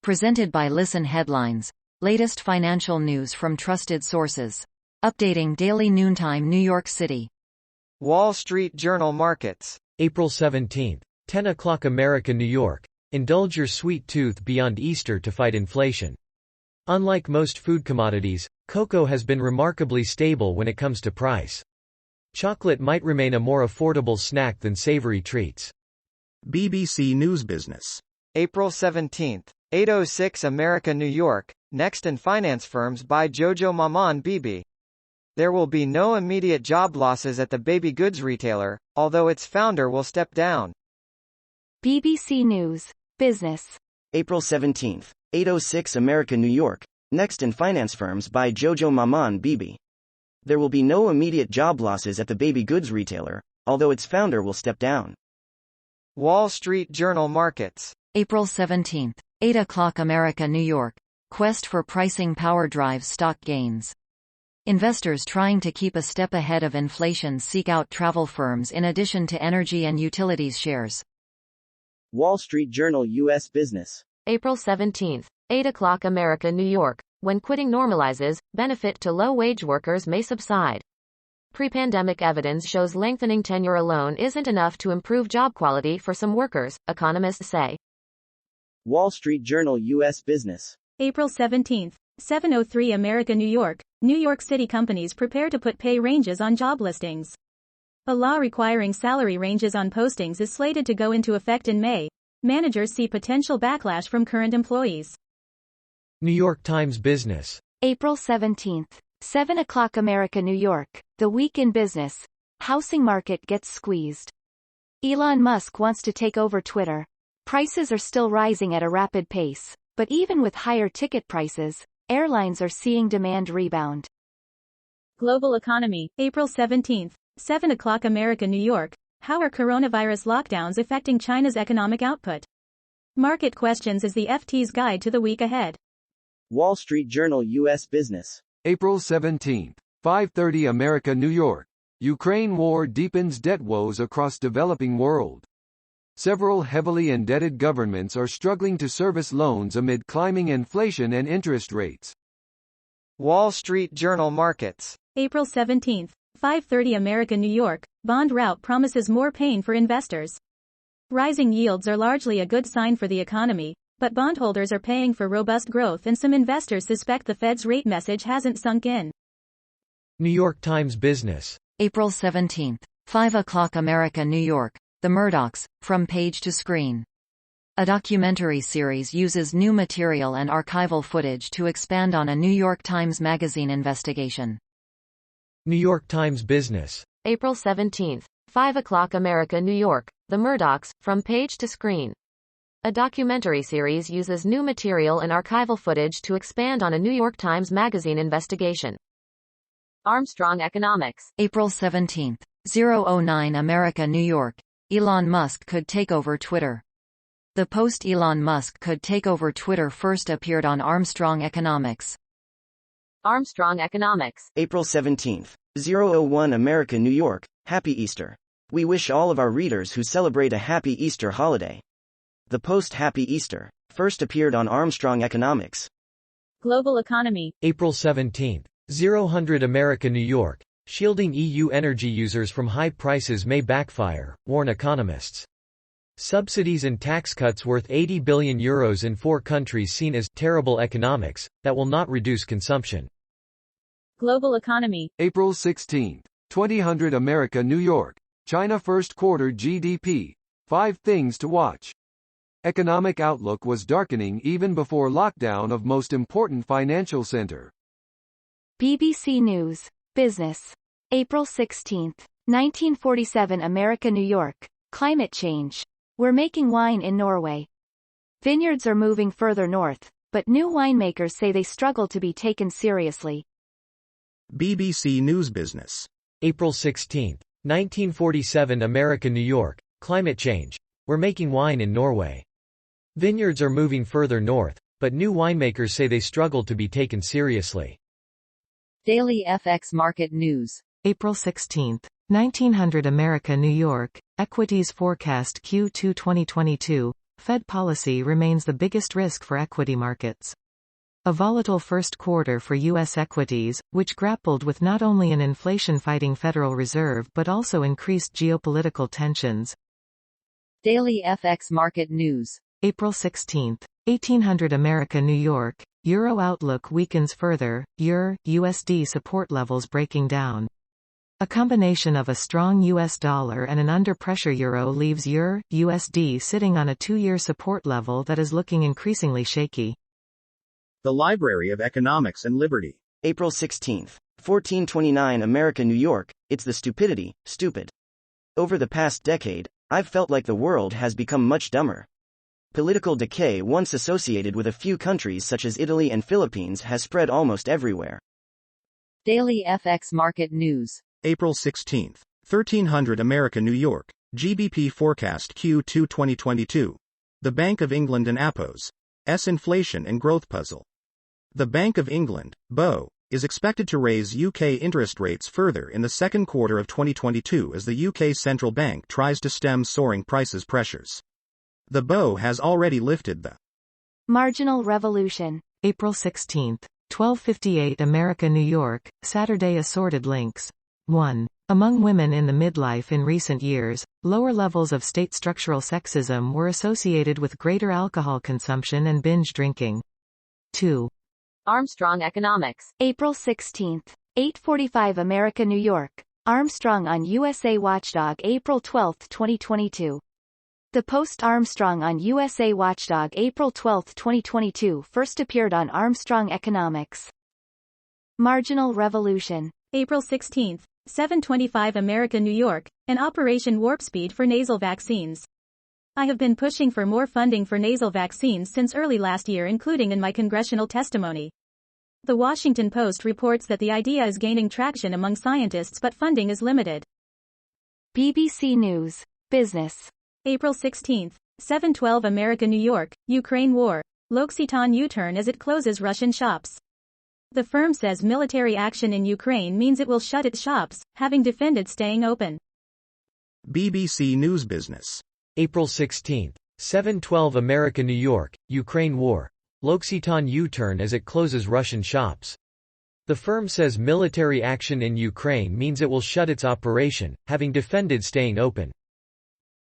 Presented by Listen Headlines. Latest financial news from trusted sources. Updating daily noontime New York City. Wall Street Journal Markets. April 17, 10 o'clock America, New York. Indulge your sweet tooth beyond Easter to fight inflation. Unlike most food commodities, cocoa has been remarkably stable when it comes to price. Chocolate might remain a more affordable snack than savory treats. BBC News Business. April 17, 8:06 America, New York. Next and finance firms buy JoJo Maman Bebe. There will be no immediate job losses at the baby goods retailer, although its founder will step down. BBC News Business. April 17, 8:06 America, New York. Next and finance firms buy JoJo Maman Bebe. There will be no immediate job losses at the baby goods retailer, although its founder will step down. Wall Street Journal Markets. April 17, 8 o'clock America, New York. Quest for pricing power drives stock gains. Investors trying to keep a step ahead of inflation seek out travel firms in addition to energy and utilities shares. Wall Street Journal U.S. Business. April 17, 8 o'clock America, New York. When quitting normalizes, benefit to low-wage workers may subside. Pre-pandemic evidence shows lengthening tenure alone isn't enough to improve job quality for some workers, economists say. Wall Street Journal U.S. Business. April 17, 7:03 America, New York. New York City companies prepare to put pay ranges on job listings. A law requiring salary ranges on postings is slated to go into effect in May. Managers see potential backlash from current employees. New York Times Business. April 17, 7 o'clock America, New York. The week in business. Housing market gets squeezed. Elon Musk wants to take over Twitter. Prices are still rising at a rapid pace, but even with higher ticket prices, airlines are seeing demand rebound. Global economy. April 17, 7 o'clock America, New York. How are coronavirus lockdowns affecting China's economic output? Market questions is the FT's guide to the week ahead. Wall Street Journal U.S. Business. April 17, 5:30 America, New York. Ukraine war deepens debt woes across developing world. Several heavily indebted governments are struggling to service loans amid climbing inflation and interest rates. Wall Street Journal Markets. April 17, 5:30 America, New York. Bond rout promises more pain for investors. Rising yields are largely a good sign for the economy, but bondholders are paying for robust growth and some investors suspect the Fed's rate message hasn't sunk in. New York Times Business. April 17, 5 o'clock America, New York. The Murdochs, From Page to Screen. A documentary series uses new material and archival footage to expand on a New York Times Magazine investigation. New York Times Business. April 17, 5 o'clock America, New York. The Murdochs, From Page to Screen. A documentary series uses new material and archival footage to expand on a New York Times Magazine investigation. Armstrong Economics. April 17, 0:09 America, New York. Elon Musk could take over Twitter. The post Elon Musk could take over Twitter first appeared on Armstrong Economics. Armstrong Economics. April 17, 0:01 America, New York. Happy Easter. We wish all of our readers who celebrate a happy Easter holiday. The post Happy Easter first appeared on Armstrong Economics. Global economy. April 17, 0:00 America, New York. Shielding EU energy users from high prices may backfire, warn economists. Subsidies and tax cuts worth €80 billion in 4 countries seen as terrible economics that will not reduce consumption. Global economy. April 16, 2000 America, New York. China first quarter GDP. 5 things to watch. Economic outlook was darkening even before lockdown of most important financial center. BBC News Business. April 16, 1947 America, New York. Climate change. We're making wine in Norway. Vineyards are moving further north, but new winemakers say they struggle to be taken seriously. BBC News Business. April 16, 1947 America, New York. Climate change. We're making wine in Norway. Vineyards are moving further north, but new winemakers say they struggle to be taken seriously. Daily FX Market News. April 16, 1900 America, New York. Equities forecast Q2 2022. Fed policy remains the biggest risk for equity markets. A volatile first quarter for U.S. equities, which grappled with not only an inflation-fighting Federal Reserve but also increased geopolitical tensions. Daily FX market news. April 16. 1800 America New York, Euro outlook weakens further, EUR/USD support levels breaking down. A combination of a strong US dollar and an under-pressure euro leaves EUR/USD sitting on a 2-year support level that is looking increasingly shaky. The Library of Economics and Liberty. April 16. 1429 America New York, it's the stupidity, stupid. Over the past decade, I've felt like the world has become much dumber. Political decay once associated with a few countries such as Italy and Philippines has spread almost everywhere. Daily FX market news. April 16. 1300 America New York, GBP forecast Q2 2022. The Bank of England and APO's inflation and growth puzzle. The Bank of England, BO, is expected to raise UK interest rates further in the second quarter of 2022 as the UK central bank tries to stem soaring prices pressures. The BO has already lifted the Marginal Revolution. April 16. 1258 America New York, Saturday assorted links. 1. Among women in the midlife in recent years, lower levels of state structural sexism were associated with greater alcohol consumption and binge drinking. 2. Armstrong Economics. April 16. 845 America New York, Armstrong on USA Watchdog April 12, 2022. The post-Armstrong on USA Watchdog April 12, 2022 first appeared on Armstrong Economics. Marginal Revolution. April 16, 725 America New York, an Operation Warp Speed for nasal vaccines. I have been pushing for more funding for nasal vaccines since early last year, including in my congressional testimony. The Washington Post reports that the idea is gaining traction among scientists but funding is limited. BBC News. Business. April 16, 712 America New York, Ukraine war. L'Occitan U-turn as it closes Russian shops. The firm says military action in Ukraine means it will shut its shops, having defended staying open. BBC News Business. April 16. 712 America New York, Ukraine war. L'Occitan U-turn as it closes Russian shops. The firm says military action in Ukraine means it will shut its operation, having defended staying open.